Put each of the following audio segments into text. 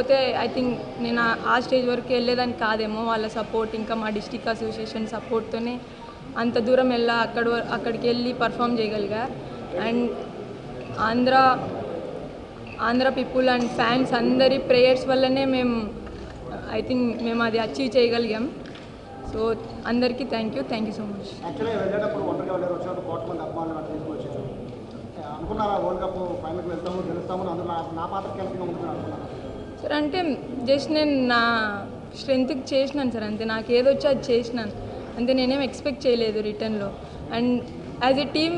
లేకపోతే I think నేను ఆ స్టేజ్ వరకు వెళ్ళేదాన్ని కాదేమో. వాళ్ళ సపోర్ట్ ఇంకా మా డిస్ట్రిక్ట్ అసోసియేషన్ సపోర్ట్తోనే అంత దూరం అక్కడికి వెళ్ళి పర్ఫామ్ చేయగలిగా. And Andhra people and fans అందరి ప్రేయర్స్ వల్లనే ఐ థింక్ మేము అది అచీవ్ చేయగలిగాం. సో అందరికీ thank you so much. Sir అంటే జస్ట్ నేను నా స్ట్రెంత్కి చేసినాను సార్, అంతే. నాకు ఏదొచ్చో అది చేసినాను అంతే. నేనేం ఎక్స్పెక్ట్ చేయలేదు రిటర్న్లో. అండ్ యాజ్ ఎ టీమ్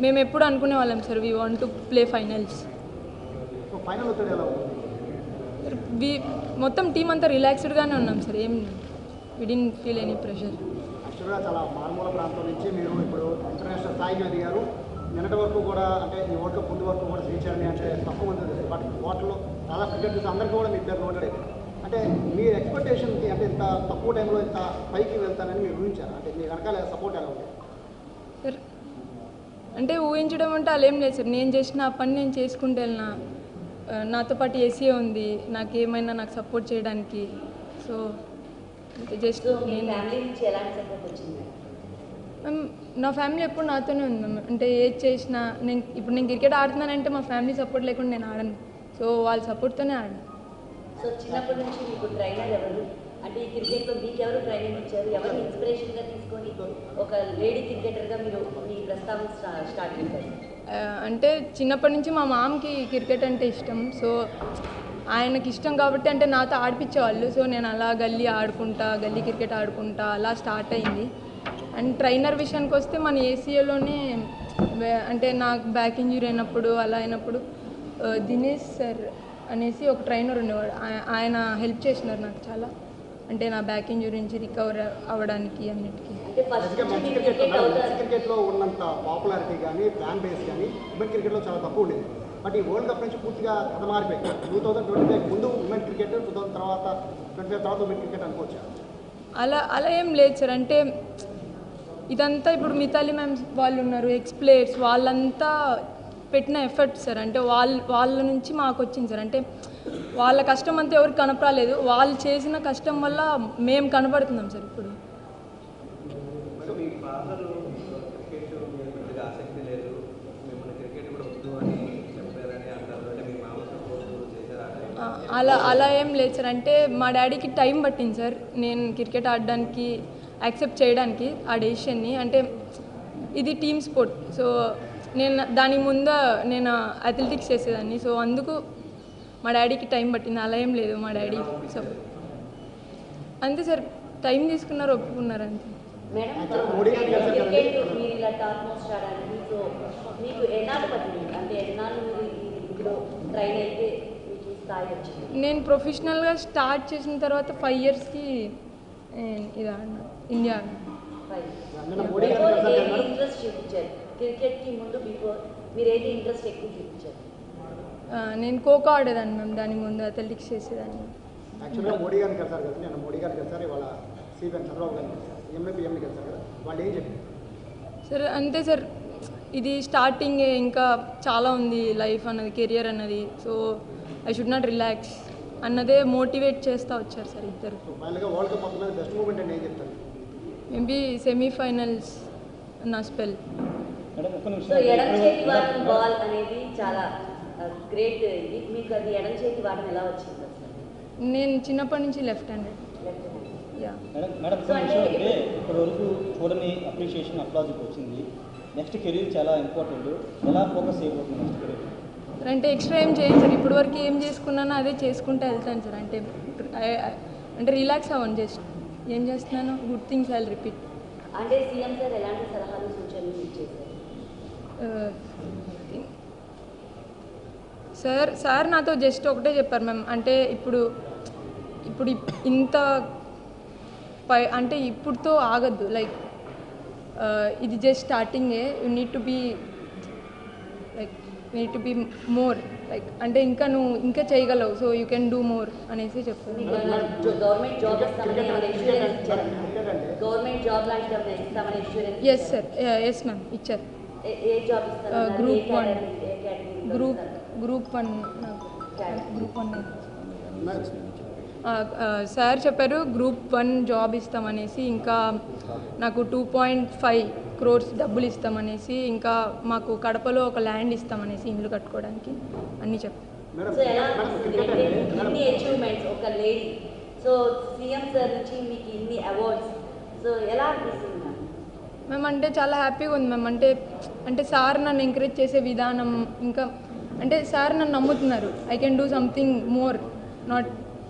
మేము ఎప్పుడు అనుకునే వాళ్ళం sir, we want to play finals. మొత్తం టీం అంతా రిలాక్స్డ్గానే ఉన్నాం sir. We didn't feel any pressure. యాక్చువల్గా చాలా మారుమూల ప్రాంతం నుంచి మీరు ఇప్పుడు ఇంటర్నేషనల్ స్థాయికి ఎదిగారు. నిన్నటి వరకు కూడా అంటే ఈ వరల్డ్ కప్ ముందు వరకు కూడా శ్రీచరణి అంటే తక్కువ మంది ఉంది. బట్ వాటిలో చాలా క్రికెటర్స్ అందరికీ కూడా మీ పేరు నోటెడ్. అంటే మీ ఎక్స్పెక్టేషన్కి అంటే ఇంత తక్కువ టైంలో ఇంత పైకి వెళ్తానని మీరు ఊహించారు? అంటే మీ వెనకాల సపోర్ట్ ఎలా ఉంది సార్? అంటే ఊహించడం అంటే అలా ఏం లేదు సార్. నేను చేసిన పని నేను చేసుకుంటూ వెళ్ళినా. నాతో పాటు ఏసీ ఉంది, నాకేమైనా నాకు సపోర్ట్ చేయడానికి. సో జస్ట్ నా ఫ్యామిలీ ఎప్పుడు నాతోనే ఉంది మ్యామ్. అంటే ఏది చేసినా ఇప్పుడు నేను క్రికెట్ ఆడుతున్నానంటే మా ఫ్యామిలీ సపోర్ట్ లేకుండా నేను ఆడను. సో వాళ్ళ సపోర్ట్తోనే ఆడను. సో చిన్నప్పటి నుంచి మీకు ట్రైనర్ ఎవరు? అంటే ఈ క్రికెట్లో మీకు ఎవరు ట్రైనింగ్ ఇచ్చారు? ఎవరు ఇన్స్పిరేషన్గా తీసుకొని ఒక లేడీ క్రికెటర్గా మీరు మీ ప్రస్తావన స్టార్ట్ చేశారు? అంటే చిన్నప్పటి నుంచి మా మామకి క్రికెట్ అంటే ఇష్టం. సో ఆయనకి ఇష్టం కాబట్టి అంటే నాతో ఆడిపించేవాళ్ళు. సో నేను అలా గల్లీ క్రికెట్ ఆడుకుంటా అలా స్టార్ట్ అయింది. అండ్ ట్రైనర్ విషయానికి వస్తే మన ఏసీఏలోనే అంటే నాకు బ్యాక్ ఇంజురీ అయినప్పుడు అలా అయినప్పుడు దినేష్ సార్ అనేసి ఒక ట్రైనర్ ఉండేవాడు. ఆయన హెల్ప్ చేసినారు నాకు చాలా. అంటే నా బ్యాక్ ఇంజురీ నుంచి రికవర్ అవ్వడానికి అన్నిటికీ. క్రికెట్లో ఉన్నంత పాపులారిటీ కానీ ఫ్యాన్ బేస్ కానీ ఉమెన్ క్రికెట్లో చాలా తక్కువ ఉండేది. బట్ ఈ వరల్డ్ కప్ నుంచి పూర్తిగా కథ మారిపోయింది. 2025 ముందు ఉమెన్ క్రికెట్, 2000 తర్వాత 25 తర్వాత ఉమెన్ క్రికెట్ అనుకోవచ్చు. అలా ఏం లేదు సార్. అంటే ఇదంతా ఇప్పుడు మితాలి మ్యామ్ వాళ్ళు ఉన్నారు, ఎక్స్ ప్లేయర్స్, వాళ్ళంతా పెట్టిన ఎఫర్ట్ సార్. అంటే వాళ్ళ నుంచి మాకు వచ్చింది సార్. అంటే వాళ్ళ కష్టం అంతా ఎవరికి కనపరాలేదు. వాళ్ళు చేసిన కష్టం వల్ల మేము కనపడుతున్నాం సార్ ఇప్పుడు. అలా ఏం లేదు సార్. అంటే మా డాడీకి టైం పట్టింది సార్ నేను క్రికెట్ ఆడడానికి యాక్సెప్ట్ చేయడానికి ఆ డెసిషన్ని. అంటే ఇది టీమ్ స్పోర్ట్. సో దానికి ముందు నేను అథ్లెటిక్స్ చేసేదాన్ని. సో అందుకు మా డాడీకి టైం పట్టింది. అలా ఏం లేదు మా డాడీ. సో అంతే సార్, టైం తీసుకున్నారు, ఒప్పుకున్నారు అంతే. నేను ప్రొఫెషనల్గా స్టార్ట్ చేసిన తర్వాత 5 ఇయర్స్కి ఇది ఆడినా, ఇండియా ఆడినా. నేను ఖోఖో ఆడేదాన్ని మ్యామ్. దాని ముందు అథ్లెటిక్స్ చేసేదాన్ని. మోడీ గారిని కలిసారు కదా, నేను మోడీ గారిని కలిసారు, ఇవాళ సీఎం చంద్రబాబు గారిని కలిసారు, ఎంఏపీఎంని కలిసారు కదా, వాళ్ళు ఏం చెప్పారు సార్? అంతే సార్, ఇది స్టార్టింగే, ఇంకా చాలా ఉంది లైఫ్ అన్నది, కెరియర్ అన్నది. So I should not relax అన్నదే మోటివేట్ చేస్తూ వచ్చారు సార్ ఇద్దరు. మేబీ సెమీఫైనల్స్ నా స్పెల్. నేను చిన్నప్పటి నుంచి లెఫ్ట్ హ్యాండెడ్. ఇప్పటివరకు చూడని అప్రిషియేషన్ అప్లాజిక్ వచ్చింది. నెక్స్ట్ కెరీర్ చాలా ఇంపార్టెంట్. ఎలా ఫోకస్ చేయబోతుంది నెక్స్ట్ కెరీర్? అంటే ఎక్స్ట్రా ఏం చేయను సార్. ఇప్పటి వరకు ఏం చేసుకున్నానో అదే చేసుకుంటూ వెళ్తాను సార్. అంటే రిలాక్స్ అవ్వను. జస్ట్ ఏం చేస్తున్నానో good things I will repeat. అంటే సీఎం సార్ ఎలాంటి సలహాలు సూచనలు ఇచ్చేసారు? సార్ నాతో జస్ట్ ఒకటే చెప్పారు మ్యామ్. అంటే ఇప్పుడు ఇంత అంటే ఇప్పుడుతో ఆగద్దు. లైక్ ఇది జస్ట్ స్టార్టింగే. You need to be more like అంటే నువ్వు ఇంకా చేయగలవు. So you can do more అనేసి చెప్తాను. ఎస్ సార్, ఎస్ మ్యామ్ ఇచ్చారు. గ్రూప్ 1 నాకు గ్రూప్ 1 సార్ చెప్పారు గ్రూప్ 1 జాబ్ ఇస్తామనేసి, ఇంకా నాకు 2.5 crores డబ్బులు ఇస్తామనేసి, ఇంకా మాకు కడపలో ఒక ల్యాండ్ ఇస్తామనేసి ఇల్లు కట్టుకోవడానికి అన్నీ చెప్పారు. సో ఎలా అనిపిస్తుంది ఇన్ని అచీవ్మెంట్స్ ఒక లేడీ, సో సీఎం సార్ నుంచి మీకు ఇన్ని అవార్డ్స్, సో ఎలా అనిపిస్తుంది మ్యామ్? మ్యామ్ అంటే చాలా హ్యాపీగా ఉంది మ్యామ్. అంటే సార్ నన్ను ఎంకరేజ్ చేసే విధానం, ఇంకా అంటే సార్ నన్ను నమ్ముతున్నారు I can do something more,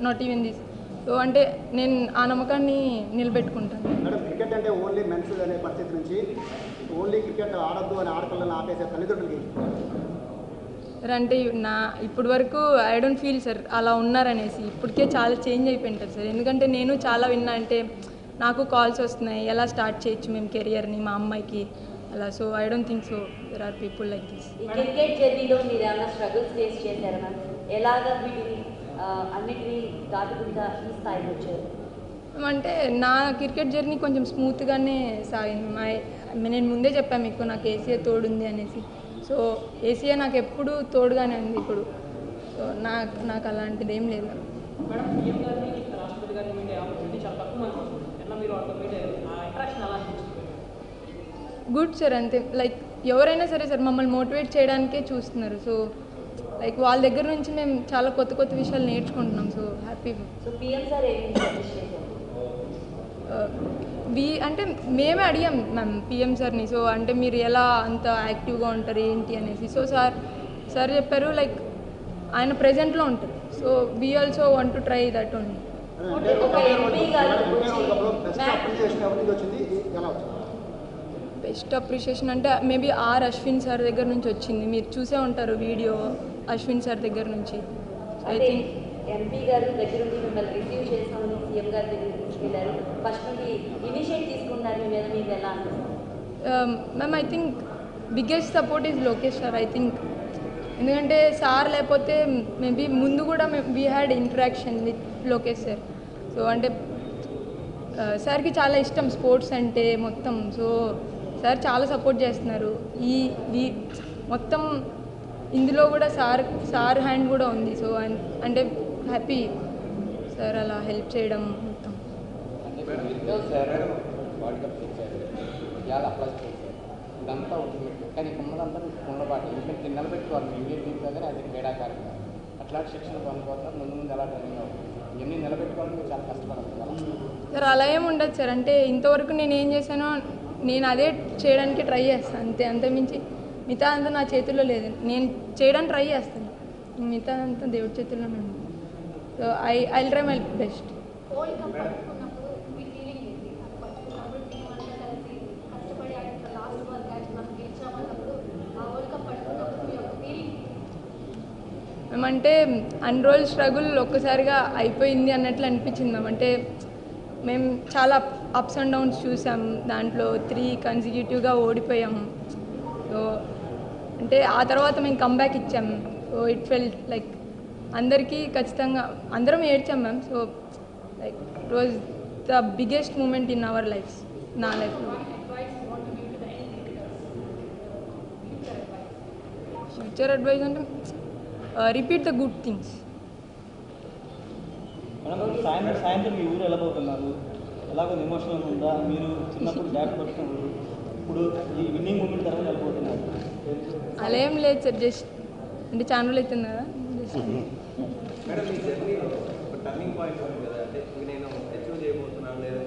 not even this. So అంటే నేను ఆ నమ్మకాన్ని నిలబెట్టుకుంటాను. మేడం, క్రికెట్ అంటే ఓన్లీ మెన్స్ అనే పరిస్థితి నుంచి ఓన్లీ క్రికెట్ ఆడొద్దు అని ఆడపిల్లలు ఆపేసే తల్లిదండ్రులకి అంటే ఇప్పటి వరకు ఐ డోంట్ ఫీల్ సార్ అలా ఉన్నారనేసి. ఇప్పటికే చాలా చేంజ్ అయిపోయింటారు సార్. ఎందుకంటే నేను చాలా విన్నా, అంటే నాకు కాల్స్ వస్తున్నాయి ఎలా స్టార్ట్ చేయొచ్చు మేము కెరియర్ని మా అమ్మాయికి అలా. So I don't think so there are people like this. ఈ క్రికెట్ జర్నీలో మీరు ఏమైనా స్ట్రగుల్స్ ఫేస్ చేశారా మ్యామ్? ఎలాగా వీటిని అన్నిటినీ దాటుకుంటా ఈ స్థాయికి వచ్చారు? అంటే నా క్రికెట్ జర్నీ కొంచెం స్మూత్గానే సాగింది. నేను ముందే చెప్పాను మీకు నాకు ఏసీఏ తోడుంది అనేసి. సో ఏసీఏ నాకు ఎప్పుడు తోడుగానే ఉంది ఇప్పుడు. సో నాకు అలాంటిది ఏం లేదు. మేడం, సీఎం గారిని రాష్ట్రపతి గారిని మీట్ అయ్యే ఆపర్చునిటీ చాలా తక్కువ మంది వస్తుంది. ఎట్లా మీరు వాళ్ళతో మీట్ అయ్యారు? ఆ ఇంట్రాక్షన్ ఎలా అనిపించింది? Good sir. అంతే, లైక్ ఎవరైనా సరే సార్ మమ్మల్ని మోటివేట్ చేయడానికే చూస్తున్నారు. సో లైక్ వాళ్ళ దగ్గర నుంచి మేము చాలా కొత్త విషయాలు నేర్చుకుంటున్నాం. So happy. So PM sir ఏమి సజెస్ట్ చేశారు? అంటే మేమే అడిగాం మ్యామ్ పిఎం సార్ని. సో అంటే మీరు ఎలా అంత యాక్టివ్గా ఉంటారు ఏంటి అనేసి. సో సార్ చెప్పారు లైక్ ఆయన ప్రెజెంట్లో ఉంటారు. So we also want to try that only. ఒక ఎంపీ గారు బెస్ట్ అప్రిషియేషన్ అంటే మేబీ అశ్విన్ సార్ దగ్గర నుంచి వచ్చింది. మీరు చూసే ఉంటారు వీడియో అశ్విన్ సార్ దగ్గర నుంచి. ఐ థింక్ ఎంపీ గారు దగ్గర నుండి మిమ్మల్ని రిసీవ్ చేసామని సీఎం గారి దగ్గర తీసుకెళ్ళారు. ఫస్ట్ నుండి ఇనిషియేట్ తీసుకున్నారు మీ మీద, మీకు ఎలా అనిపిస్తుంది? Ma'am I think biggest support is Lokesh sir. I think ఎందుకంటే సార్ లేకపోతే మేబీ ముందు కూడా we had interaction with Lokesh sir. So అంటే సార్కి చాలా ఇష్టం స్పోర్ట్స్ అంటే మొత్తం. సో సార్ చాలా సపోర్ట్ చేస్తున్నారు. మొత్తం ఇందులో కూడా సార్ హ్యాండ్ కూడా ఉంది. సో అంటే హ్యాపీ సార్ అలా హెల్ప్ చేయడం మొత్తం. వరల్డ్ కప్ తెచ్చారు, ఇవాళ అప్లై చేశారు, ఇదంతా ఉంటుంది. కానీ ఉన్నదంతా ఉండబాటు ఎందుకంటే నిలబెట్టుకోవాలి ఇండియన్ టీమ్ దగ్గర అది క్రీడాకారంగా అట్లాంటి శిక్షణ పొందుకోవాలి. ముందు ఎలా ట్రైనింగ్ అవుతుంది ఇవన్నీ నిలబెట్టుకోవాలని మీరు చాలా కష్టపడాలి కదా సార్. అలా ఏమి ఉండదు సార్. అంటే ఇంతవరకు నేను ఏం చేశానో నేను అదే చేయడానికి ట్రై చేస్తాను అంతే మించి మిగతా అంతా నా చేతుల్లో లేదు. నేను చేయడానికి ట్రై చేస్తాను, మిగతా అంతా దేవుడి చేతుల్లోనే ఉంది. So I try my best. మేమంటే అన్ని రోజులు స్ట్రగుల్ ఒక్కసారిగా అయిపోయింది అన్నట్లు అనిపించింది మ్యామ్. అంటే మేము చాలా అప్స్ అండ్ డౌన్స్ చూసాం. దాంట్లో 3 కన్సిక్యూటివ్గా ఓడిపోయాము. సో అంటే ఆ తర్వాత మేము కంబ్యాక్ ఇచ్చాం. సో ఇట్ ఫెల్ట్ లైక్ అందరికీ ఖచ్చితంగా అందరం ఏడ్చాం ma'am. So like it was the biggest moment in our lifes, నా లైఫ్లో. ఫ్యూచర్ అడ్వైజ్ అంటే repeat the good things. Madam, సాయంత్రం మీ ఊరు వెళ్ళబోతున్నారు, ఎలాగో ఎమోషనల్ ఉందా? మీరు చిన్నప్పుడు బ్యాట్ పట్టుకున్నారు, ఇప్పుడు ఈ విన్నింగ్ మూమెంట్ తర్వాత వెళ్ళిపోతున్నారు. అలా ఏం లేదు సార్, జస్ట్ అంటే ఛానల్ అవుతుంది కదా జస్ట్. మేడం, ఈ జర్నీలో ఒక టర్నింగ్ పాయింట్ ఉంది కదా, అంటే నేను అచీవ్ చేయబోతున్నాను లేదా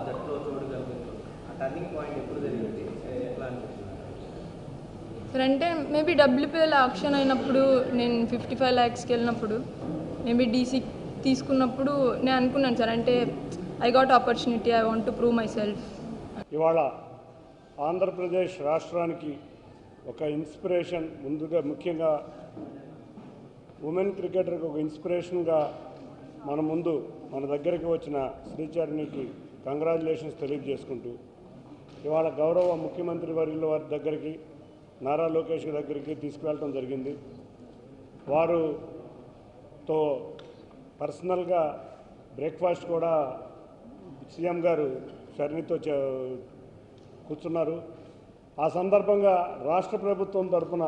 జట్టులో చూడగలుగుతున్నాను, ఆ టర్నింగ్ పాయింట్ ఎప్పుడు జరిగింది, ఎట్లా అనిపిస్తుంది సార్? అంటే మేబీ WPL ఆక్షన్ అయినప్పుడు నేను 55 lakhsకి వెళ్ళినప్పుడు మేబీ DC తీసుకున్నప్పుడు నేను అనుకున్నాను సార్, అంటే I got opportunity, I want to prove my self. ఇవాళ ఆంధ్రప్రదేశ్ రాష్ట్రానికి ఒక ఇన్స్పిరేషన్, ముందుగా ముఖ్యంగా ఉమెన్ క్రికెటర్కి ఒక ఇన్స్పిరేషన్గా మన దగ్గరికి వచ్చిన శ్రీచరణికి కంగ్రాచులేషన్స్ తెలియజేసుకుంటూ, ఇవాళ గౌరవ ముఖ్యమంత్రి వర్యుల వారి దగ్గరికి, నారా లోకేష్ దగ్గరికి తీసుకువెళ్ళటం జరిగింది. వారుతో పర్సనల్గా బ్రేక్ఫాస్ట్ కూడా సీఎం గారు షర్మితో కూర్చున్నారు. ఆ సందర్భంగా రాష్ట్ర ప్రభుత్వం తరఫున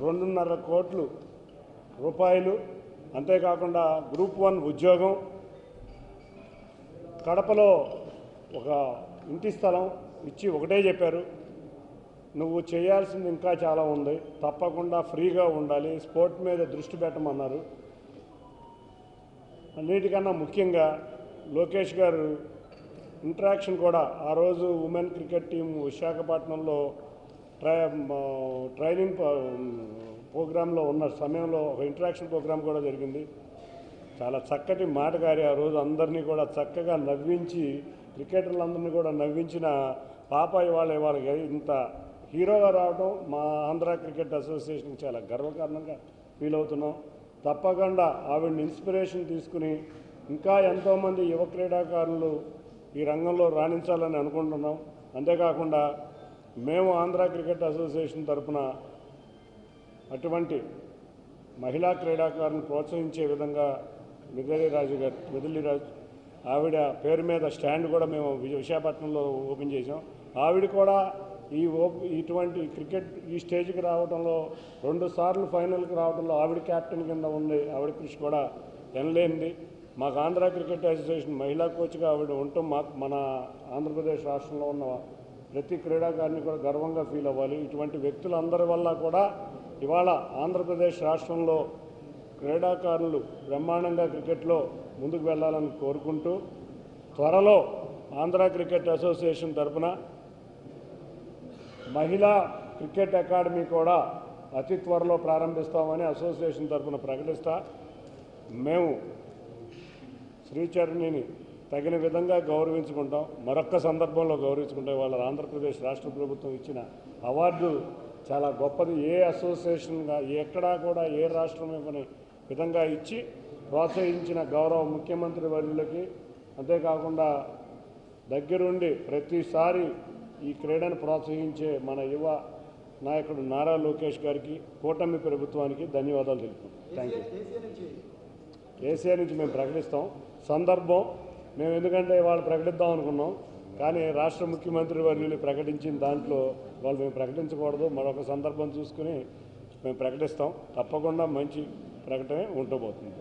2.5 కోట్ల రూపాయలు అంతేకాకుండా గ్రూప్ 1 ఉద్యోగం, కడపలో ఒక ఇంటి స్థలం ఇచ్చి ఒకటే చెప్పారు, నువ్వు చేయాల్సింది ఇంకా చాలా ఉంది, తప్పకుండా ఫ్రీగా ఉండాలి, స్పోర్ట్ మీద దృష్టి పెట్టమన్నారు. అన్నిటికన్నా ముఖ్యంగా లోకేష్ గారు ఇంటరాక్షన్ కూడా ఆ రోజు ఉమెన్ క్రికెట్ టీం విశాఖపట్నంలో ట్రైనింగ్ ప్రోగ్రాంలో ఉన్న సమయంలో ఒక ఇంటరాక్షన్ ప్రోగ్రాం కూడా జరిగింది. చాలా చక్కటి మాటగారి ఆ రోజు అందరినీ కూడా చక్కగా నవ్వించి, క్రికెటర్లందరినీ కూడా నవ్వించిన పాప ఇవాళ ఇంత హీరోగా రావడం మా ఆంధ్ర క్రికెట్ అసోసియేషన్కి చాలా గర్వకారణంగా ఫీల్ అవుతున్నాం. తప్పకుండా ఆవిడని ఇన్స్పిరేషన్ తీసుకుని ఇంకా ఎంతోమంది యువ క్రీడాకారులు ఈ రంగంలో రాణించాలని అనుకుంటున్నాం. అంతేకాకుండా మేము ఆంధ్ర క్రికెట్ అసోసియేషన్ తరఫున అటువంటి మహిళా క్రీడాకారులను ప్రోత్సహించే విధంగా మిథిలిరాజు ఆవిడ పేరు మీద స్టాండ్ కూడా మేము విశాఖపట్నంలో ఓపెన్ చేసాం. ఆవిడ కూడా ఇటువంటి క్రికెట్ ఈ స్టేజ్కి రావడంలో 2 సార్లు ఫైనల్కి రావడంలో ఆవిడ క్యాప్టెన్ కింద ఉంది. ఆవిడ కృషి కూడా ఎనలేనిది. మాకు ఆంధ్ర క్రికెట్ అసోసియేషన్ మహిళా కోచ్గా ఆవిడ ఉండటం మాకు మన ఆంధ్రప్రదేశ్ రాష్ట్రంలో ఉన్న ప్రతి క్రీడాకారిని కూడా గర్వంగా ఫీల్ అవ్వాలి. ఇటువంటి వ్యక్తులందరి వల్ల కూడా ఇవాళ ఆంధ్రప్రదేశ్ రాష్ట్రంలో క్రీడాకారులు బ్రహ్మాండంగా క్రికెట్లో ముందుకు వెళ్ళాలని కోరుకుంటూ, త్వరలో ఆంధ్ర క్రికెట్ అసోసియేషన్ తరఫున మహిళా క్రికెట్ అకాడమీ కూడా అతి త్వరలో ప్రారంభిస్తామని అసోసియేషన్ తరఫున ప్రకటిస్తా. మేము శ్రీచరణిని తగిన విధంగా గౌరవించుకుంటాం, మరొక్క సందర్భంలో గౌరవించుకుంటాం. వాళ్ళ ఆంధ్రప్రదేశ్ రాష్ట్ర ప్రభుత్వం ఇచ్చిన అవార్డు చాలా గొప్పది. ఏ అసోసియేషన్గా ఎక్కడా కూడా ఏ రాష్ట్రం ఇవ్వని విధంగా ఇచ్చి ప్రోత్సహించిన గౌరవ ముఖ్యమంత్రి వర్యులకి, అంతేకాకుండా దగ్గరుండి ప్రతిసారి ఈ క్రీడను ప్రోత్సహించే మన యువ నాయకుడు నారా లోకేష్ గారికి, కూటమి ప్రభుత్వానికి ధన్యవాదాలు తెలుపుతున్నాం. Thank you. కేసీఆర్ నుంచి మేము ప్రకటిస్తాం. సందర్భం మేము ఎందుకంటే వాళ్ళు ప్రకటిద్దాం అనుకున్నాం, కానీ రాష్ట్ర ముఖ్యమంత్రి వర్యులు ప్రకటించిన దాంట్లో వాళ్ళు మేము ప్రకటించకూడదు, మరొక సందర్భం చూసుకుని మేము ప్రకటిస్తాం. తప్పకుండా మంచి ప్రకటనే ఉండబోతుంది.